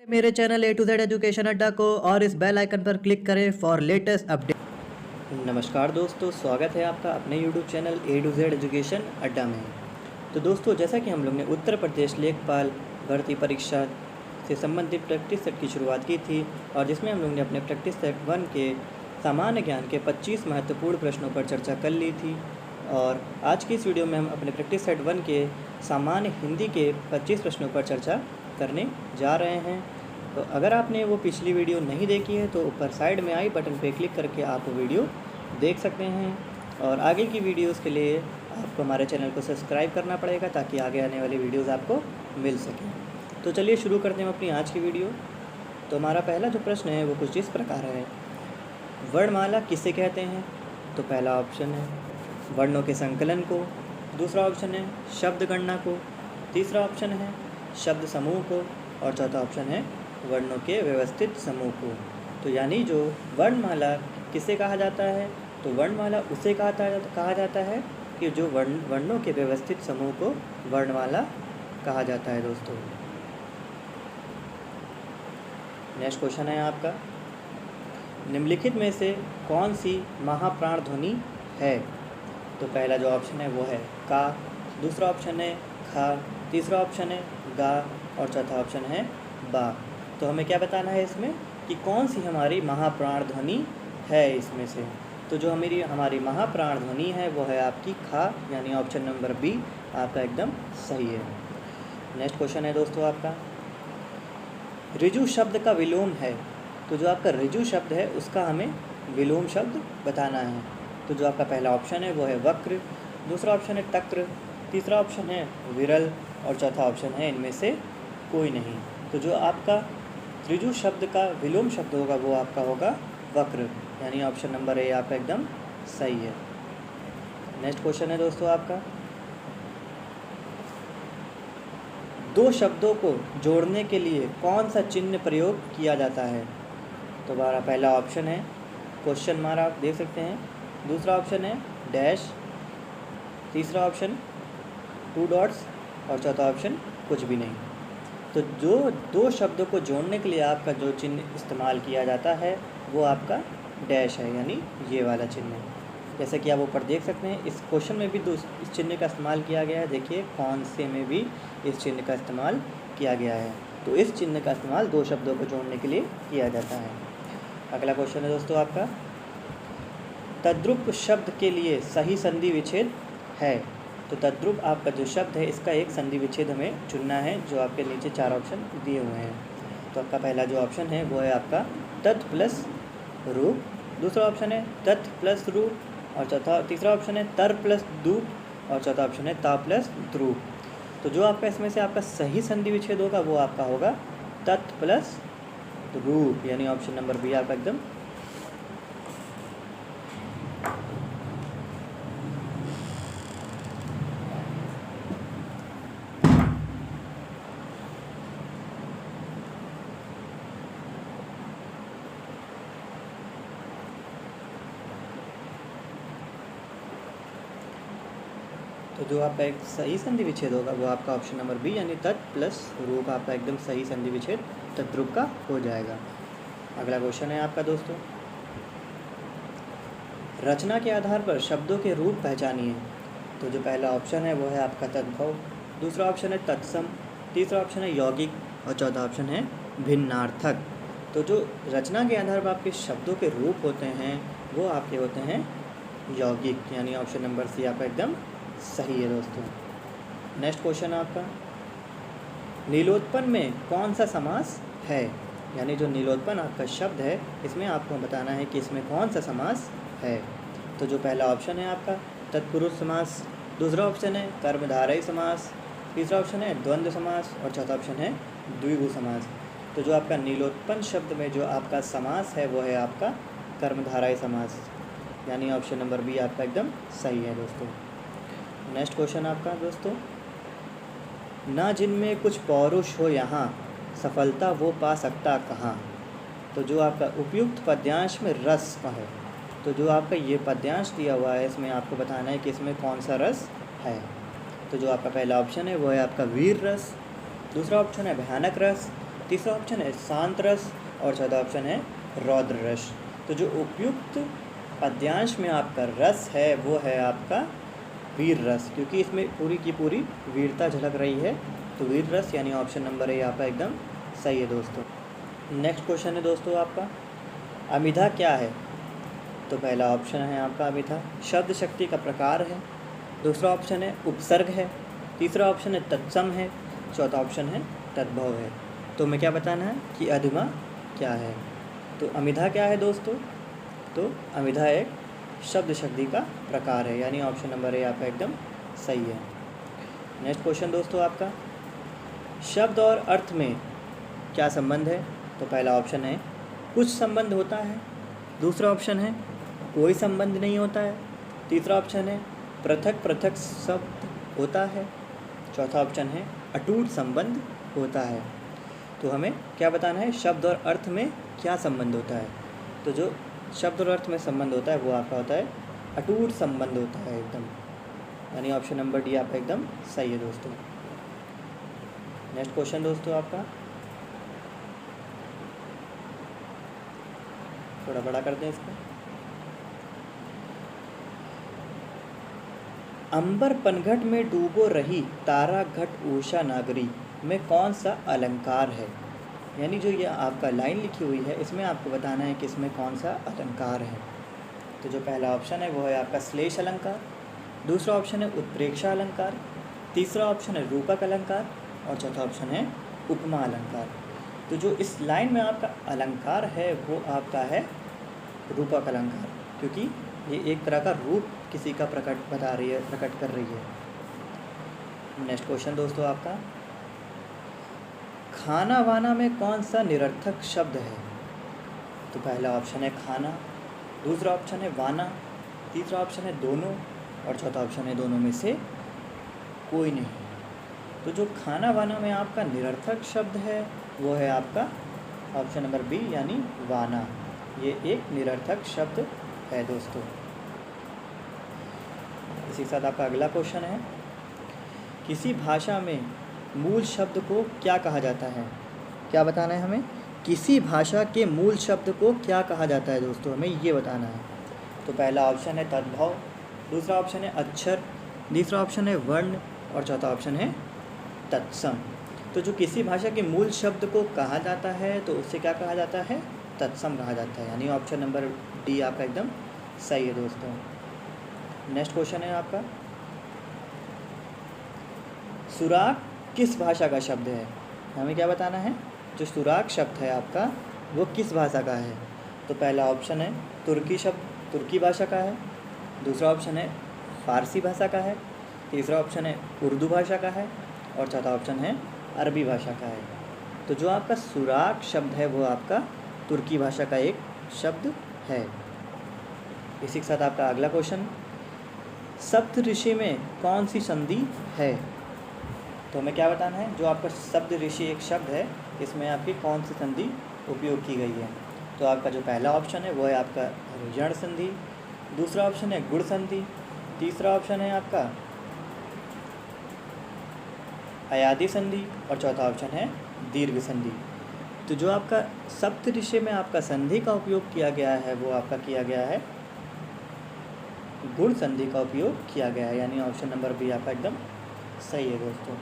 मेरे channel A to Z education अड्डा को और इस बेल आइकन पर क्लिक करें फॉर लेटेस्ट अपडेट। नमस्कार दोस्तों, स्वागत है आपका अपने YouTube channel A to Z education अड्डा में। तो दोस्तों, जैसा कि हम लोग ने उत्तर प्रदेश लेखपाल भर्ती परीक्षा से संबंधित प्रैक्टिस सेट की शुरुआत की थी और जिसमें हम लोग ने अपने प्रैक्टिस सेट 1 के सामान्य ज्ञान के 25 महत्वपूर्ण प्रश्नों पर चर्चा कर ली थी। और आज की इस वीडियो में हम अपने प्रैक्टिस सेट 1 के सामान्य हिंदी के 25 प्रश्नों पर चर्चा करने जा रहे हैं। तो अगर आपने वो पिछली वीडियो नहीं देखी है तो ऊपर साइड में आई बटन पे क्लिक करके आप वो वीडियो देख सकते हैं। और आगे की वीडियोस के लिए आपको हमारे चैनल को सब्सक्राइब करना पड़ेगा ताकि आगे आने वाली वीडियोस आपको मिल सकें। तो चलिए शुरू करते हैं अपनी आज की वीडियो। तो हमारा पहला जो प्रश्न है वो कुछ इस प्रकार है, वर्णमाला किसे कहते हैं? तो पहला ऑप्शन है वर्णों के संकलन को, दूसरा ऑप्शन है शब्द गणना को, तीसरा ऑप्शन है शब्द समूह को और चौथा ऑप्शन है वर्णों के व्यवस्थित समूह को। तो यानी जो वर्णमाला किसे कहा जाता है? तो वर्णमाला उसे कहा जाता है कि जो वर्णों के व्यवस्थित समूह को वर्णमाला कहा जाता है। दोस्तों, नेक्स्ट क्वेश्चन है आपका, निम्नलिखित में से कौन सी महाप्राण ध्वनि है? तो पहला जो ऑप्शन है वो है का, दूसरा ऑप्शन है खा, तीसरा ऑप्शन है गा और चौथा ऑप्शन है बा। तो हमें क्या बताना है इसमें कि कौन सी हमारी महाप्राण ध्वनि है इसमें से। तो जो हमारी महाप्राण ध्वनि है वो है आपकी खा, यानी ऑप्शन नंबर बी आपका एकदम सही है। नेक्स्ट क्वेश्चन है दोस्तों आपका, ऋजु शब्द का विलोम है। तो जो आपका ऋजु शब्द है उसका हमें विलोम शब्द बताना है। तो जो आपका पहला ऑप्शन है वो है वक्र, दूसरा ऑप्शन है तक्र, तीसरा ऑप्शन है विरल और चौथा ऑप्शन है इनमें से कोई नहीं। तो जो आपका ऋजु शब्द का विलोम शब्द होगा वो आपका होगा वक्र, यानी ऑप्शन नंबर ए आपका एकदम सही है। नेक्स्ट क्वेश्चन है दोस्तों आपका, दो शब्दों को जोड़ने के लिए कौन सा चिन्ह प्रयोग किया जाता है? तो हमारा पहला ऑप्शन है क्वेश्चन मार्क, आप देख सकते हैं, दूसरा ऑप्शन है डैश, तीसरा ऑप्शन 2 डॉट्स और चौथा ऑप्शन कुछ भी नहीं। तो जो दो शब्दों को जोड़ने के लिए आपका जो चिन्ह इस्तेमाल किया जाता है वो आपका डैश है, यानी ये वाला चिन्ह। जैसे कि आप ऊपर देख सकते हैं, इस क्वेश्चन में भी इस चिन्ह का इस्तेमाल किया गया है। देखिए कौन से में भी इस चिन्ह का इस्तेमाल किया गया है। तो इस चिन्ह का इस्तेमाल दो शब्दों को जोड़ने के लिए किया जाता है। अगला क्वेश्चन है दोस्तों आपका, तद्रुप शब्द के लिए सही संधि विच्छेद है। तो तद्रुप आपका जो शब्द है इसका एक संधि विच्छेद हमें चुनना है, जो आपके नीचे 4 ऑप्शन दिए हुए हैं। तो आपका पहला जो ऑप्शन है वो है आपका तत् प्लस रूप, दूसरा ऑप्शन है तत् प्लस रूप और तीसरा ऑप्शन है तर प्लस दूप और चौथा ऑप्शन है ता प्लस द्रूप। तो जो आपका इसमें से आपका सही संधि विच्छेद होगा वो आपका होगा तत् प्लस रूप, यानी ऑप्शन नंबर बी आपका एकदम। तो जो आपका एक सही संधि विच्छेद होगा वो आपका ऑप्शन नंबर बी, यानी तत् प्लस रूप आपका एकदम सही संधि विच्छेद तद्रुप का हो जाएगा। अगला क्वेश्चन है आपका दोस्तों, रचना के आधार पर शब्दों के रूप पहचानिए। तो जो पहला ऑप्शन है वो है आपका तद्भव, दूसरा ऑप्शन है तत्सम, तीसरा ऑप्शन है यौगिक और चौथा ऑप्शन है भिन्नार्थक। तो जो रचना के आधार पर आपके शब्दों के रूप होते हैं वो आपके होते हैं यौगिक, यानी ऑप्शन नंबर सी आपका एकदम सही है दोस्तों। नेक्स्ट क्वेश्चन आपका, नीलोत्पन्न में कौन सा समास है? यानी जो नीलोत्पन्न आपका शब्द है इसमें आपको बताना है कि इसमें कौन सा समास है। तो जो पहला ऑप्शन है आपका तत्पुरुष समास, दूसरा ऑप्शन है कर्मधारय समास, तीसरा ऑप्शन है द्वंद्व समास और चौथा ऑप्शन है द्विगु समास। तो जो आपका नीलोत्पन्न शब्द में जो आपका समास है वो है आपका कर्मधारय समास, यानी ऑप्शन नंबर बी आपका एकदम सही है दोस्तों। नेक्स्ट क्वेश्चन आपका दोस्तों, ना जिनमें कुछ पौरुष हो यहाँ सफलता वो पा सकता कहाँ। तो जो आपका उपयुक्त पद्यांश में रस का है, तो जो आपका ये पद्यांश दिया हुआ है इसमें आपको बताना है कि इसमें कौन सा रस है। तो जो आपका पहला ऑप्शन है वो है आपका वीर रस, दूसरा ऑप्शन है भयानक रस तीसरा ऑप्शन है शांत रस और चौथा ऑप्शन है रौद्र रस। तो जो उपयुक्त पद्यांश में आपका रस है वो है आपका वीर रस, क्योंकि इसमें पूरी की पूरी वीरता झलक रही है। तो वीर रस यानी ऑप्शन नंबर ए आपका एकदम सही है दोस्तों। नेक्स्ट क्वेश्चन है दोस्तों आपका, अमिधा क्या है? तो पहला ऑप्शन है आपका अमिधा शब्द शक्ति का प्रकार है, दूसरा ऑप्शन है उपसर्ग है, तीसरा ऑप्शन है तत्सम है, चौथा ऑप्शन है तद्भव है। तो हमें क्या बताना है कि अधमा क्या है? तो अमिधा क्या है दोस्तों? तो अमिधा एक शब्द शक्ति का प्रकार है, यानी ऑप्शन नंबर ए आपका एकदम सही है। नेक्स्ट क्वेश्चन दोस्तों आपका, शब्द और अर्थ में क्या संबंध है? तो पहला ऑप्शन है कुछ संबंध होता है, दूसरा ऑप्शन है कोई संबंध नहीं होता है, तीसरा ऑप्शन है पृथक पृथक शब्द होता है, चौथा ऑप्शन है अटूट संबंध होता है। तो हमें क्या बताना है, शब्द और अर्थ में क्या संबंध होता है? तो जो शब्द और अर्थ में संबंध होता है वो आपका होता है अटूट संबंध होता है एकदम, यानी ऑप्शन नंबर डी आपका एकदम सही है दोस्तों। नेक्स्ट क्वेश्चन दोस्तों आपका, थोड़ा बड़ा करते हैं इसको। अंबर पनघट में डूबो रही तारा घट उषा नागरी में कौन सा अलंकार है? यानी जो ये आपका लाइन लिखी हुई है इसमें आपको बताना है कि इसमें कौन सा अलंकार है। तो जो पहला ऑप्शन है वो है आपका श्लेष अलंकार, दूसरा ऑप्शन है उत्प्रेक्षा अलंकार, तीसरा ऑप्शन है रूपक अलंकार और चौथा ऑप्शन है उपमा अलंकार। तो जो इस लाइन में आपका अलंकार है वो आपका है रूपक अलंकार, क्योंकि ये एक तरह का रूप किसी का प्रकट कर रही है। नेक्स्ट क्वेश्चन दोस्तों आपका, खाना वाना में कौन सा निरर्थक शब्द है? तो पहला ऑप्शन है खाना, दूसरा ऑप्शन है वाना, तीसरा ऑप्शन है दोनों और चौथा ऑप्शन है दोनों में से कोई नहीं। तो जो खाना वाना में आपका निरर्थक शब्द है वो है आपका ऑप्शन नंबर बी यानी वाना, ये एक निरर्थक शब्द है दोस्तों। इसी के साथ आपका अगला क्वेश्चन है, किसी भाषा में मूल शब्द को क्या कहा जाता है? क्या बताना है हमें, किसी भाषा के मूल शब्द को क्या कहा जाता है दोस्तों, हमें ये बताना है। तो पहला ऑप्शन है तद्भव, दूसरा ऑप्शन है अक्षर, तीसरा ऑप्शन है वर्ण और चौथा ऑप्शन है तत्सम। तो जो किसी भाषा के मूल शब्द को कहा जाता है तो उससे क्या कहा जाता है, तत्सम कहा जाता है, यानी ऑप्शन नंबर डी आपका एकदम सही है दोस्तों। नेक्स्ट क्वेश्चन है आपका, सुराग किस भाषा का शब्द है? हमें क्या बताना है, जो सुराग शब्द है आपका वो किस भाषा का है? तो पहला ऑप्शन है तुर्की भाषा का है, दूसरा ऑप्शन है फारसी भाषा का है, तीसरा ऑप्शन है उर्दू भाषा का है और चौथा ऑप्शन है अरबी भाषा का है। तो जो आपका सुराग शब्द है वो आपका तुर्की भाषा का एक शब्द है। इसी के साथ आपका अगला क्वेश्चन, सप्त ऋषि में कौन सी संधि है? तो हमें क्या बताना है, जो आपका शब्द ऋषि एक शब्द है इसमें आपकी कौन सी संधि उपयोग की गई है? तो आपका जो पहला ऑप्शन है वो है आपका ऋण संधि, दूसरा ऑप्शन है गुण संधि, तीसरा ऑप्शन है आपका अयादि संधि और चौथा ऑप्शन है दीर्घ संधि। तो जो आपका सप्त ऋषि में आपका संधि का उपयोग किया गया है वो आपका किया गया है गुण संधि का उपयोग किया गया है, यानी ऑप्शन नंबर बी आपका एकदम सही है दोस्तों।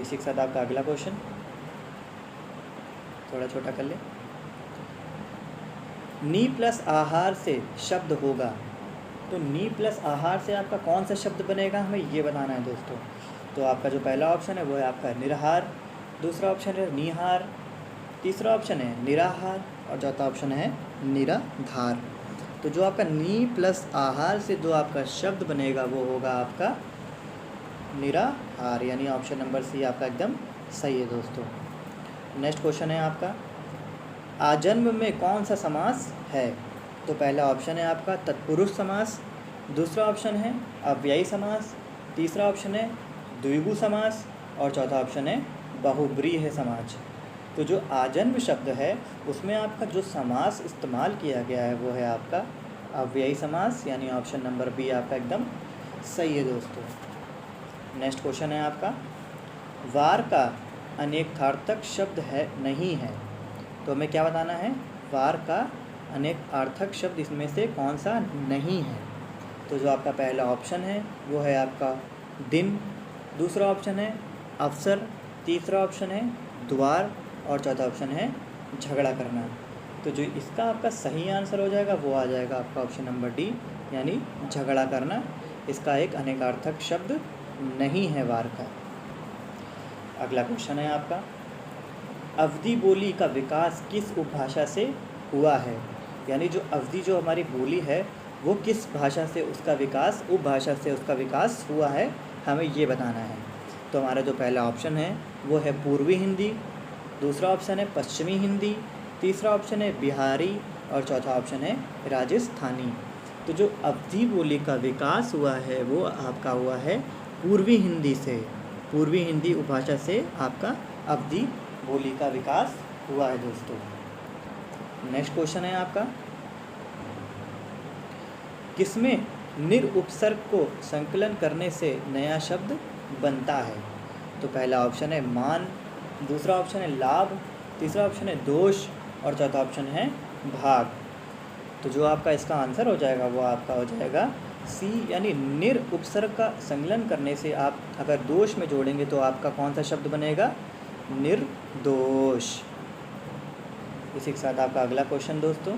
इसी के साथ आपका अगला क्वेश्चन थोड़ा छोटा कर ले, नी प्लस आहार से शब्द होगा। तो नी प्लस आहार से आपका कौन सा शब्द बनेगा, हमें ये बताना है दोस्तों। तो आपका जो पहला ऑप्शन है वो है आपका निराहार, दूसरा ऑप्शन है निहार, तीसरा ऑप्शन है निराहार और चौथा ऑप्शन है निराधार। तो जो आपका नी प्लस आहार से जो आपका शब्द बनेगा वो होगा आपका निराहार, यानी ऑप्शन नंबर सी आपका एकदम सही है दोस्तों। नेक्स्ट क्वेश्चन है आपका, आजन्म में कौन सा समास है? तो पहला ऑप्शन है आपका तत्पुरुष समास, दूसरा ऑप्शन है अव्ययी समास, तीसरा ऑप्शन है द्विगु समास और चौथा ऑप्शन है बहुब्रीहि समास। तो जो आजन्म शब्द है उसमें आपका जो समास इस्तेमाल किया गया है वो है आपका अव्ययी समास, यानी ऑप्शन नंबर बी आपका एकदम सही है दोस्तों। नेक्स्ट क्वेश्चन है आपका, वार का अनेकार्थक शब्द है नहीं है। तो हमें क्या बताना है, वार का अनेकार्थक शब्द इसमें से कौन सा नहीं है। तो जो आपका पहला ऑप्शन है वो है आपका दिन, दूसरा ऑप्शन है अवसर, तीसरा ऑप्शन है द्वार और चौथा ऑप्शन है झगड़ा करना। तो जो इसका आपका सही आंसर हो जाएगा वो आ जाएगा आपका ऑप्शन नंबर डी, यानी झगड़ा करना। इसका एक अनेकार्थक शब्द नहीं है वार का। अगला क्वेश्चन है आपका, अवधी बोली का विकास किस उपभाषा से हुआ है। यानी जो अवधी जो हमारी बोली है वो किस भाषा से उसका विकास, उपभाषा से उसका विकास हुआ है, हमें ये बताना है। तो हमारा जो पहला ऑप्शन है वो है पूर्वी हिंदी, दूसरा ऑप्शन है पश्चिमी हिंदी, तीसरा ऑप्शन है बिहारी और चौथा ऑप्शन है राजस्थानी। तो जो अवधी बोली का विकास हुआ है वो आपका हुआ है पूर्वी हिंदी से, पूर्वी हिंदी उपभाषा से आपका अवधी बोली का विकास हुआ है दोस्तों। नेक्स्ट क्वेश्चन है आपका, किसमें निर उपसर्ग को संकलन करने से नया शब्द बनता है। तो पहला ऑप्शन है मान, दूसरा ऑप्शन है लाभ, तीसरा ऑप्शन है दोष और चौथा ऑप्शन है भाग। तो जो आपका इसका आंसर हो जाएगा वो आपका हो जाएगा सी, यानी निर उपसर्ग का संकलन करने से आप अगर दोष में जोड़ेंगे तो आपका कौन सा शब्द बनेगा, निर्दोष। इसी के साथ आपका अगला क्वेश्चन दोस्तों,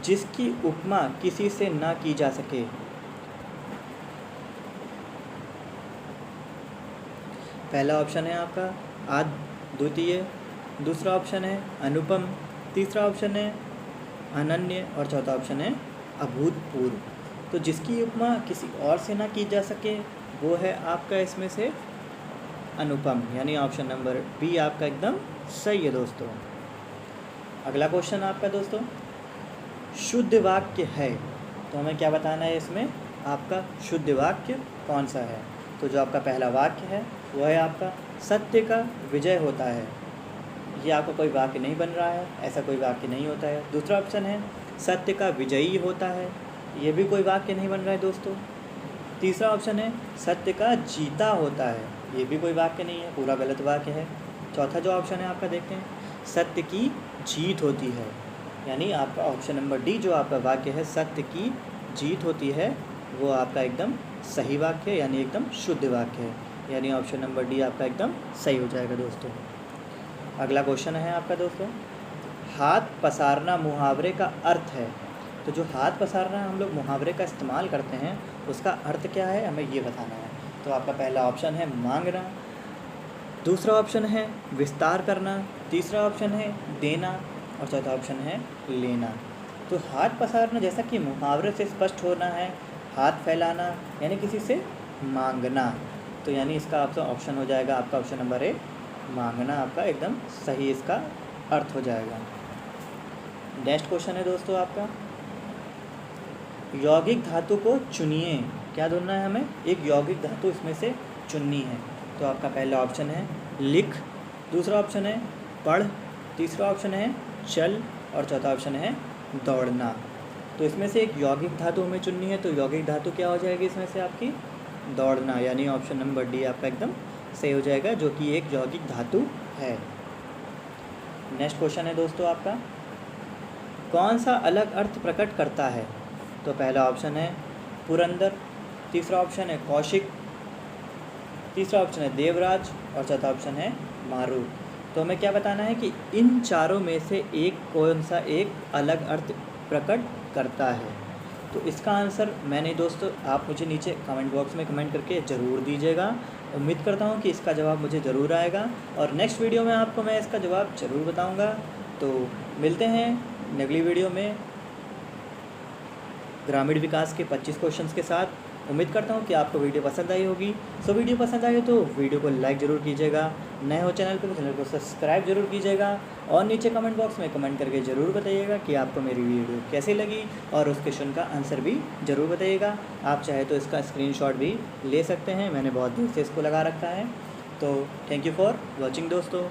जिसकी उपमा किसी से ना की जा सके। पहला ऑप्शन है आपका अद्वितीय, दूसरा ऑप्शन है अनुपम, तीसरा ऑप्शन है अनन्य और चौथा ऑप्शन है अभूतपूर्व। तो जिसकी उपमा किसी और से ना की जा सके वो है आपका इसमें से अनुपम, यानी ऑप्शन नंबर बी आपका एकदम सही है दोस्तों। अगला क्वेश्चन आपका दोस्तों, शुद्ध वाक्य है। तो हमें क्या बताना है इसमें, आपका शुद्ध वाक्य कौन सा है। तो जो आपका पहला वाक्य है वो है आपका सत्य का विजय होता है। ये आपका कोई वाक्य नहीं बन रहा है, ऐसा कोई वाक्य नहीं होता है। दूसरा ऑप्शन है सत्य का विजयी होता है, ये भी कोई वाक्य नहीं बन रहा है दोस्तों। तीसरा ऑप्शन है सत्य का जीता होता है, ये भी कोई वाक्य नहीं है, पूरा गलत वाक्य है। चौथा जो ऑप्शन है आपका देखते हैं, सत्य की जीत होती है, यानी आपका ऑप्शन नंबर डी जो आपका वाक्य है सत्य की जीत होती है वो आपका एकदम सही वाक्य है, यानी एकदम शुद्ध वाक्य है, यानी ऑप्शन नंबर डी आपका एकदम सही हो जाएगा दोस्तों। अगला क्वेश्चन है आपका दोस्तों, हाथ पसारना मुहावरे का अर्थ है। तो जो हाथ पसारना हम लोग मुहावरे का इस्तेमाल करते हैं उसका अर्थ क्या है, हमें ये बताना है। तो आपका पहला ऑप्शन है मांगना, दूसरा ऑप्शन है विस्तार करना, तीसरा ऑप्शन है देना और चौथा ऑप्शन है लेना। तो हाथ पसारना जैसा कि मुहावरे से स्पष्ट होना है, हाथ फैलाना यानी किसी से मांगना, तो यानी इसका आपका ऑप्शन हो जाएगा आपका ऑप्शन नंबर ए, मांगना आपका एकदम सही इसका अर्थ हो जाएगा। नेक्स्ट क्वेश्चन है दोस्तों आपका, यौगिक धातु को चुनिए। क्या ढूंढना है हमें, एक यौगिक धातु इसमें से चुननी है। तो आपका पहला ऑप्शन है लिख, दूसरा ऑप्शन है पढ़, तीसरा ऑप्शन है चल और चौथा ऑप्शन है दौड़ना। तो इसमें से एक यौगिक धातु हमें चुननी है, तो यौगिक धातु क्या हो जाएगी इसमें से आपकी दौड़ना, यानी ऑप्शन नंबर डी आपका एकदम सही हो जाएगा जो कि एक यौगिक धातु है। नेक्स्ट क्वेश्चन है दोस्तों आपका, कौन सा अलग अर्थ प्रकट करता है। तो पहला ऑप्शन है पुरंदर, तीसरा ऑप्शन है कौशिक, तीसरा ऑप्शन है देवराज और चौथा ऑप्शन है मारूत। तो हमें क्या बताना है कि इन चारों में से एक कौन सा एक अलग अर्थ प्रकट करता है। तो इसका आंसर मैंने दोस्तों आप मुझे नीचे कमेंट बॉक्स में कमेंट करके ज़रूर दीजिएगा। उम्मीद करता हूँ कि इसका जवाब मुझे ज़रूर आएगा और नेक्स्ट वीडियो में आपको मैं इसका जवाब ज़रूर बताऊँगा। तो मिलते हैं अगली वीडियो में ग्रामीण विकास के 25 क्वेश्चंस के साथ। उम्मीद करता हूँ कि आपको वीडियो पसंद आई होगी। सो वीडियो पसंद आई हो तो वीडियो को लाइक ज़रूर कीजिएगा, नए हो चैनल पर तो चैनल को सब्सक्राइब जरूर कीजिएगा और नीचे कमेंट बॉक्स में कमेंट करके ज़रूर बताइएगा कि आपको मेरी वीडियो कैसी लगी और उस क्वेश्चन का आंसर भी ज़रूर बताइएगा। आप चाहे तो इसका स्क्रीनशॉट भी ले सकते हैं, मैंने बहुत देर से इसको लगा रखा है। तो थैंक यू फॉर वॉचिंग दोस्तों।